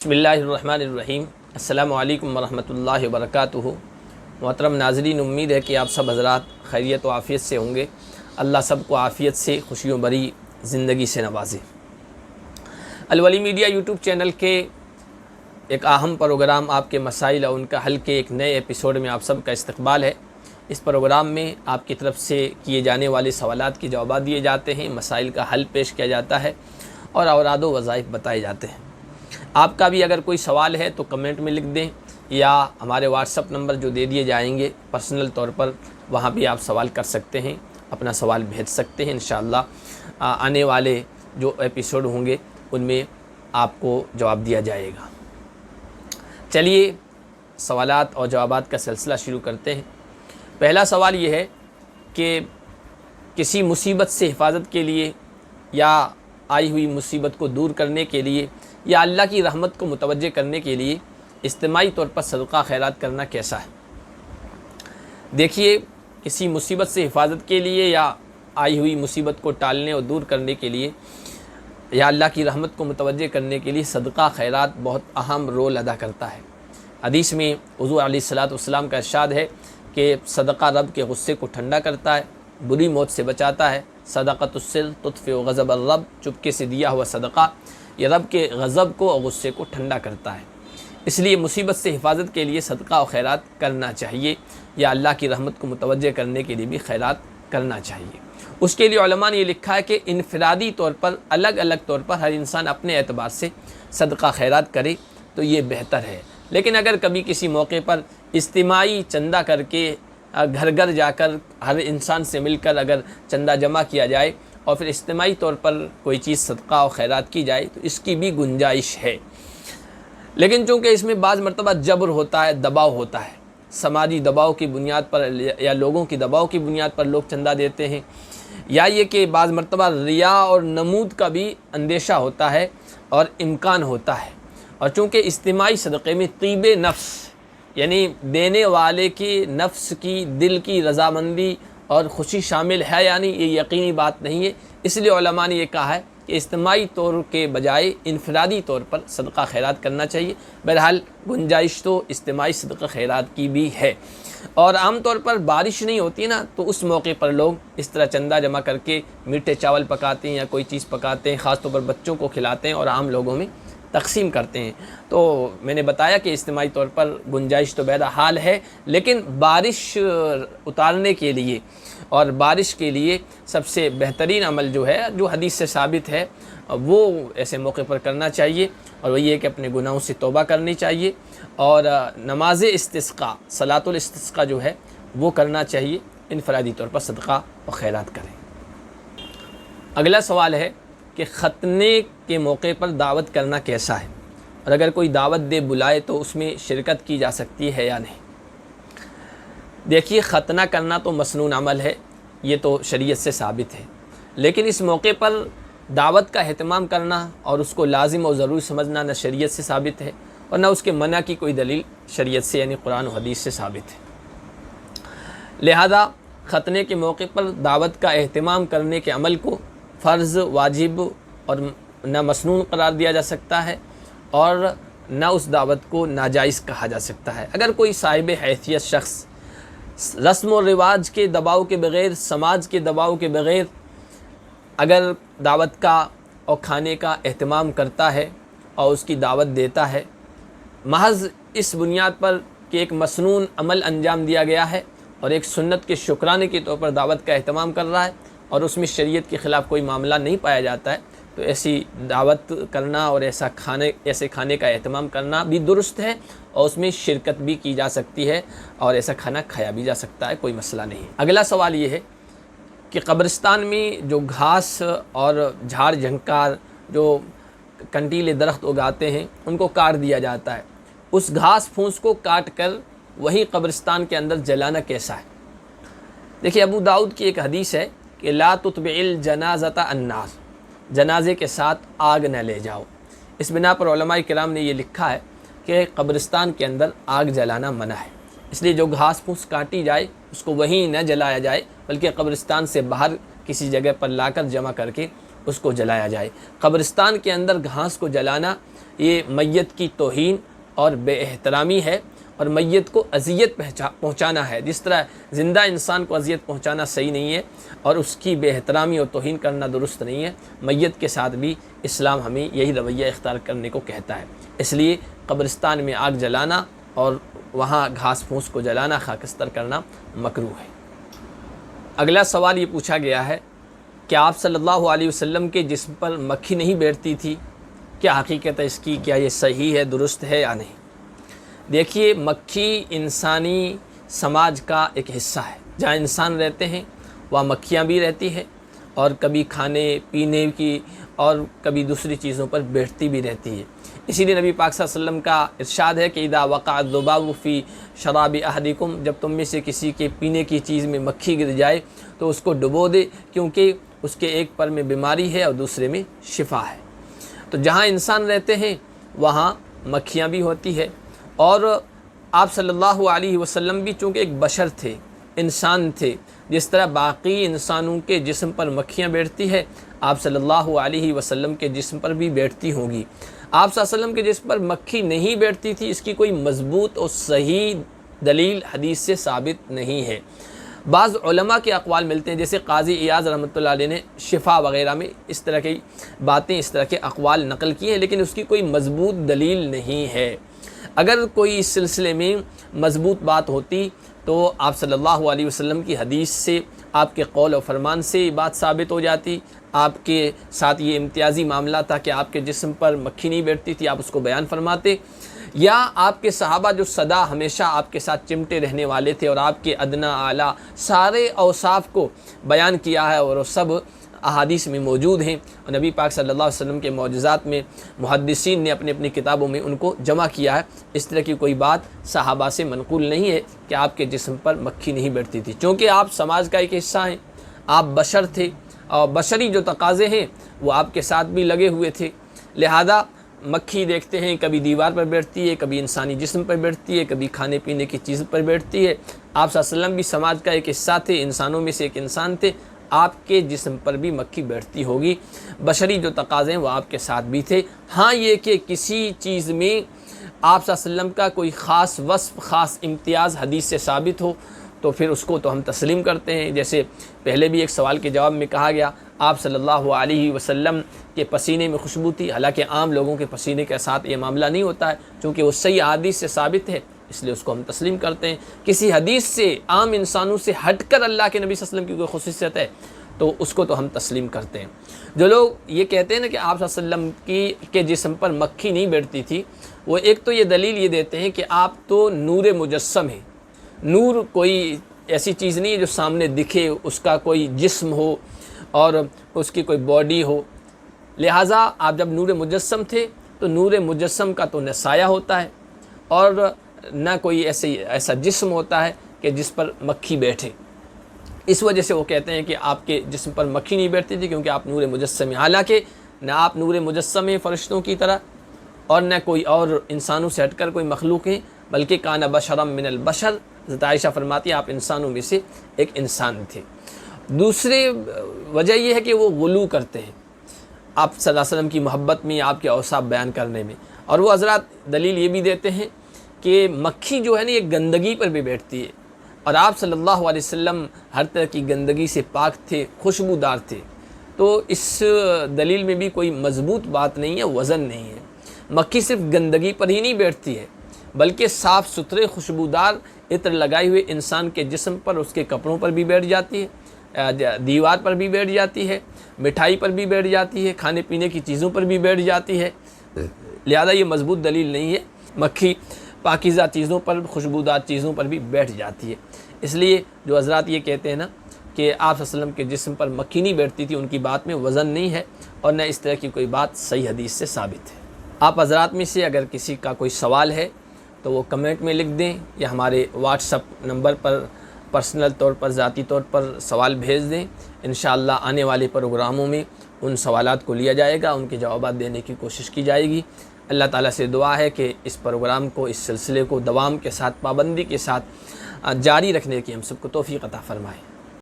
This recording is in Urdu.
بسم اللہ الرحمن الرحیم۔ السلام علیکم ورحمۃ اللہ وبرکاتہ۔ محترم ناظرین، امید ہے کہ آپ سب حضرات خیریت و عافیت سے ہوں گے۔ اللہ سب کو عافیت سے خوشیوں بری زندگی سے نوازے۔ الولی میڈیا یوٹیوب چینل کے ایک اہم پروگرام آپ کے مسائل اور ان کا حل کے ایک نئے ایپیسوڈ میں آپ سب کا استقبال ہے۔ اس پروگرام میں آپ کی طرف سے کیے جانے والے سوالات کے جوابات دیے جاتے ہیں، مسائل کا حل پیش کیا جاتا ہے اور اوراد و وظائف بتائے جاتے ہیں۔ آپ کا بھی اگر کوئی سوال ہے تو کمنٹ میں لکھ دیں یا ہمارے واٹس اپ نمبر جو دے دیے جائیں گے پرسنل طور پر، وہاں بھی آپ سوال کر سکتے ہیں، اپنا سوال بھیج سکتے ہیں۔ انشاءاللہ آنے والے جو ایپیسوڈ ہوں گے ان میں آپ کو جواب دیا جائے گا۔ چلیے سوالات اور جوابات کا سلسلہ شروع کرتے ہیں۔ پہلا سوال یہ ہے کہ کسی مصیبت سے حفاظت کے لیے یا آئی ہوئی مصیبت کو دور کرنے کے لیے یا اللہ کی رحمت کو متوجہ کرنے کے لیے اجتماعی طور پر صدقہ خیرات کرنا کیسا ہے؟ دیکھیے، کسی مصیبت سے حفاظت کے لیے یا آئی ہوئی مصیبت کو ٹالنے اور دور کرنے کے لیے یا اللہ کی رحمت کو متوجہ کرنے کے لیے صدقہ خیرات بہت اہم رول ادا کرتا ہے۔ حدیث میں حضور علیہ الصلاۃ والسلام کا ارشاد ہے کہ صدقہ رب کے غصے کو ٹھنڈا کرتا ہے، بری موت سے بچاتا ہے۔ صدقۃ السر تطفئ غضب الرب، چپکے سے دیا ہوا صدقہ یہ رب کے غضب کو اور غصے کو ٹھنڈا کرتا ہے۔ اس لیے مصیبت سے حفاظت کے لیے صدقہ و خیرات کرنا چاہیے یا اللہ کی رحمت کو متوجہ کرنے کے لیے بھی خیرات کرنا چاہیے۔ اس کے لیے علماء نے یہ لکھا ہے کہ انفرادی طور پر الگ الگ طور پر ہر انسان اپنے اعتبار سے صدقہ خیرات کرے تو یہ بہتر ہے، لیکن اگر کبھی کسی موقع پر اجتماعی چندہ کر کے گھر گھر جا کر ہر انسان سے مل کر اگر چندہ جمع کیا جائے اور پھر اجتماعی طور پر کوئی چیز صدقہ و خیرات کی جائے تو اس کی بھی گنجائش ہے، لیکن چونکہ اس میں بعض مرتبہ جبر ہوتا ہے، دباؤ ہوتا ہے، سماجی دباؤ کی بنیاد پر یا لوگوں کی دباؤ کی بنیاد پر لوگ چندہ دیتے ہیں، یا یہ کہ بعض مرتبہ ریا اور نمود کا بھی اندیشہ ہوتا ہے اور امکان ہوتا ہے، اور چونکہ اجتماعی صدقے میں طیب نفس یعنی دینے والے کی نفس کی دل کی رضامندی اور خوشی شامل ہے، یعنی یہ یقینی بات نہیں ہے، اس لیے علماء نے یہ کہا ہے کہ اجتماعی طور کے بجائے انفرادی طور پر صدقہ خیرات کرنا چاہیے۔ بہرحال گنجائش تو اجتماعی صدقہ خیرات کی بھی ہے، اور عام طور پر بارش نہیں ہوتی نا تو اس موقع پر لوگ اس طرح چندہ جمع کر کے میٹھے چاول پکاتے ہیں یا کوئی چیز پکاتے ہیں، خاص طور پر بچوں کو کھلاتے ہیں اور عام لوگوں میں تقسیم کرتے ہیں۔ تو میں نے بتایا کہ اجتماعی طور پر گنجائش تو بہرحال ہے، لیکن بارش اتارنے کے لیے اور بارش کے لیے سب سے بہترین عمل جو ہے، جو حدیث سے ثابت ہے، وہ ایسے موقع پر کرنا چاہیے، اور وہ یہ کہ اپنے گناہوں سے توبہ کرنی چاہیے اور نماز استسقاء صلاۃ الاستسقاء جو ہے وہ کرنا چاہیے، انفرادی طور پر صدقہ و خیرات کریں۔ اگلا سوال ہے کہ ختنے کے موقع پر دعوت کرنا کیسا ہے، اور اگر کوئی دعوت دے بلائے تو اس میں شرکت کی جا سکتی ہے یا نہیں؟ دیکھیے، ختنہ کرنا تو مسنون عمل ہے، یہ تو شریعت سے ثابت ہے، لیکن اس موقع پر دعوت کا اہتمام کرنا اور اس کو لازم اور ضروری سمجھنا نہ شریعت سے ثابت ہے اور نہ اس کے منع کی کوئی دلیل شریعت سے یعنی قرآن و حدیث سے ثابت ہے۔ لہذا ختنے کے موقع پر دعوت کا اہتمام کرنے کے عمل کو فرض، واجب اور نہ مسنون قرار دیا جا سکتا ہے اور نہ اس دعوت کو ناجائز کہا جا سکتا ہے۔ اگر کوئی صاحب حیثیت شخص رسم و رواج کے دباؤ کے بغیر، سماج کے دباؤ کے بغیر اگر دعوت کا اور کھانے کا اہتمام کرتا ہے اور اس کی دعوت دیتا ہے، محض اس بنیاد پر کہ ایک مسنون عمل انجام دیا گیا ہے اور ایک سنت کے شکرانے کے طور پر دعوت کا اہتمام کر رہا ہے اور اس میں شریعت کے خلاف کوئی معاملہ نہیں پایا جاتا ہے، تو ایسی دعوت کرنا اور ایسے کھانے کا اہتمام کرنا بھی درست ہے اور اس میں شرکت بھی کی جا سکتی ہے اور ایسا کھانا کھایا بھی جا سکتا ہے، کوئی مسئلہ نہیں۔ اگلا سوال یہ ہے کہ قبرستان میں جو گھاس اور جھاڑ جھنکار جو کنٹیلے درخت اگاتے ہیں ان کو کاٹ دیا جاتا ہے، اس گھاس پھوس کو کاٹ کر وہی قبرستان کے اندر جلانا کیسا ہے؟ دیکھیے، ابو داؤد کی ایک حدیث ہے کہ لا تتبع الجنازۃ النار، جنازے کے ساتھ آگ نہ لے جاؤ۔ اس بنا پر علماء کرام نے یہ لکھا ہے کہ قبرستان کے اندر آگ جلانا منع ہے، اس لیے جو گھاس پھوس کاٹی جائے اس کو وہیں نہ جلایا جائے بلکہ قبرستان سے باہر کسی جگہ پر لا کر جمع کر کے اس کو جلایا جائے۔ قبرستان کے اندر گھاس کو جلانا یہ میت کی توہین اور بے احترامی ہے، اور میت کو اذیت پہنچانا ہے۔ جس طرح زندہ انسان کو اذیت پہنچانا صحیح نہیں ہے اور اس کی بے احترامی اور توہین کرنا درست نہیں ہے، میت کے ساتھ بھی اسلام ہمیں یہی رویہ اختیار کرنے کو کہتا ہے۔ اس لیے قبرستان میں آگ جلانا اور وہاں گھاس پھوس کو جلانا، خاکستر کرنا مکروہ ہے۔ اگلا سوال یہ پوچھا گیا ہے کہ آپ صلی اللہ علیہ وسلم کے جسم پر مکھی نہیں بیٹھتی تھی، کیا حقیقت ہے اس کی؟ کیا یہ صحیح ہے، درست ہے یا نہیں؟ دیکھیے، مکھی انسانی سماج کا ایک حصہ ہے۔ جہاں انسان رہتے ہیں وہاں مکھیاں بھی رہتی ہیں، اور کبھی کھانے پینے کی اور کبھی دوسری چیزوں پر بیٹھتی بھی رہتی ہے۔ اسی لیے نبی پاک صلی اللہ علیہ وسلم کا ارشاد ہے کہ اذا وقع الذباب فی شراب احدکم، جب تم میں سے کسی کے پینے کی چیز میں مکھی گر جائے تو اس کو ڈبو دے، کیونکہ اس کے ایک پر میں بیماری ہے اور دوسرے میں شفا ہے۔ تو جہاں انسان رہتے ہیں وہاں مکھیاں بھی ہوتی ہے، اور آپ صلی اللہ علیہ وسلم بھی چونکہ ایک بشر تھے، انسان تھے، جس طرح باقی انسانوں کے جسم پر مکھیاں بیٹھتی ہے، آپ صلی اللہ علیہ وسلم کے جسم پر بھی بیٹھتی ہوں گی۔ آپ صلی اللہ علیہ وسلم کے جسم پر مکھی نہیں بیٹھتی تھی، اس کی کوئی مضبوط اور صحیح دلیل حدیث سے ثابت نہیں ہے۔ بعض علماء کے اقوال ملتے ہیں، جیسے قاضی ایاز رحمۃ اللہ علیہ نے شفا وغیرہ میں اس طرح کی باتیں، اس طرح کے اقوال نقل کیے ہیں، لیکن اس کی کوئی مضبوط دلیل نہیں ہے۔ اگر کوئی اس سلسلے میں مضبوط بات ہوتی تو آپ صلی اللہ علیہ وسلم کی حدیث سے، آپ کے قول و فرمان سے یہ بات ثابت ہو جاتی۔ آپ کے ساتھ یہ امتیازی معاملہ تھا کہ آپ کے جسم پر مکھی نہیں بیٹھتی تھی، آپ اس کو بیان فرماتے، یا آپ کے صحابہ جو سدا ہمیشہ آپ کے ساتھ چمٹے رہنے والے تھے اور آپ کے ادنا اعلیٰ سارے اوصاف کو بیان کیا ہے، اور وہ سب احادیث میں موجود ہیں، اور نبی پاک صلی اللہ علیہ وسلم کے معجزات میں محدثین نے اپنی اپنی کتابوں میں ان کو جمع کیا ہے۔ اس طرح کی کوئی بات صحابہ سے منقول نہیں ہے کہ آپ کے جسم پر مکھی نہیں بیٹھتی تھی، چونکہ آپ سماج کا ایک حصہ ہیں، آپ بشر تھے، اور بشری جو تقاضے ہیں وہ آپ کے ساتھ بھی لگے ہوئے تھے، لہذا مکھی دیکھتے ہیں کبھی دیوار پر بیٹھتی ہے، کبھی انسانی جسم پر بیٹھتی ہے، کبھی کھانے پینے کی چیز پر بیٹھتی ہے۔ آپ صلی اللہ علیہ وسلم بھی سماج کا ایک حصہ تھے، انسانوں میں سے ایک انسان تھے، آپ کے جسم پر بھی مکھی بیٹھتی ہوگی، بشری جو تقاضے ہیں وہ آپ کے ساتھ بھی تھے۔ ہاں یہ کہ کسی چیز میں آپ صلی اللہ علیہ وسلم کا کوئی خاص وصف، خاص امتیاز حدیث سے ثابت ہو تو پھر اس کو تو ہم تسلیم کرتے ہیں۔ جیسے پہلے بھی ایک سوال کے جواب میں کہا گیا، آپ صلی اللہ علیہ وسلم کے پسینے میں خوشبو تھی، حالانکہ عام لوگوں کے پسینے کے ساتھ یہ معاملہ نہیں ہوتا ہے، چونکہ وہ صحیح حدیث سے ثابت ہے، اس لیے اس کو ہم تسلیم کرتے ہیں۔ کسی حدیث سے عام انسانوں سے ہٹ کر اللہ کے نبی صلی اللہ علیہ وسلم کی کوئی خصوصیت ہے تو اس کو تو ہم تسلیم کرتے ہیں۔ جو لوگ یہ کہتے ہیں نا کہ آپ صلی اللہ علیہ وسلم کے جسم پر مکھی نہیں بیٹھتی تھی، وہ ایک تو یہ دلیل یہ دیتے ہیں کہ آپ تو نور مجسم ہیں۔ نور کوئی ایسی چیز نہیں ہے جو سامنے دکھے، اس کا کوئی جسم ہو اور اس کی کوئی باڈی ہو، لہٰذا آپ جب نور مجسم تھے تو نور مجسم کا تو نہ سایہ ہوتا ہے اور نہ کوئی ایسا جسم ہوتا ہے کہ جس پر مکھی بیٹھے۔ اس وجہ سے وہ کہتے ہیں کہ آپ کے جسم پر مکھی نہیں بیٹھتی تھی، کیونکہ آپ نور مجسم ہیں۔ حالانکہ نہ آپ نور مجسم ہیں فرشتوں کی طرح، اور نہ کوئی اور انسانوں سے ہٹ کر کوئی مخلوق ہیں، بلکہ کان بشرا من البشر، حضرت عائشہ فرماتی ہیں آپ انسانوں میں سے ایک انسان تھے۔ دوسری وجہ یہ ہے کہ وہ غلو کرتے ہیں آپ صلی اللہ علیہ وسلم کی محبت میں، آپ کے اوصاف بیان کرنے میں، اور وہ حضرات دلیل یہ بھی دیتے ہیں کہ مکھی جو ہے نا یہ گندگی پر بھی بیٹھتی ہے، اور آپ صلی اللہ علیہ وسلم ہر طرح کی گندگی سے پاک تھے، خوشبودار تھے، تو اس دلیل میں بھی کوئی مضبوط بات نہیں ہے، وزن نہیں ہے۔ مکھی صرف گندگی پر ہی نہیں بیٹھتی ہے، بلکہ صاف ستھرے خوشبودار عطر لگائے ہوئے انسان کے جسم پر، اس کے کپڑوں پر بھی بیٹھ جاتی ہے، دیوار پر بھی بیٹھ جاتی ہے، مٹھائی پر بھی بیٹھ جاتی ہے، کھانے پینے کی چیزوں پر بھی بیٹھ جاتی ہے، لہذا یہ مضبوط دلیل نہیں ہے۔ مکھی پاکیزہ چیزوں پر، خوشبودار چیزوں پر بھی بیٹھ جاتی ہے۔ اس لیے جو حضرات یہ کہتے ہیں نا کہ آپ صلی اللہ علیہ وسلم کے جسم پر مکھی نہیں بیٹھتی تھی، ان کی بات میں وزن نہیں ہے، اور نہ اس طرح کی کوئی بات صحیح حدیث سے ثابت ہے۔ آپ حضرات میں سے اگر کسی کا کوئی سوال ہے تو وہ کمنٹ میں لکھ دیں، یا ہمارے واٹس اپ نمبر پر پرسنل طور پر، ذاتی طور پر سوال بھیج دیں۔ انشاءاللہ آنے والے پروگراموں میں ان سوالات کو لیا جائے گا، ان کے جوابات دینے کی کوشش کی جائے گی۔ اللہ تعالیٰ سے دعا ہے کہ اس پروگرام کو، اس سلسلے کو دوام کے ساتھ، پابندی کے ساتھ جاری رکھنے کی ہم سب کو توفیق عطا فرمائے۔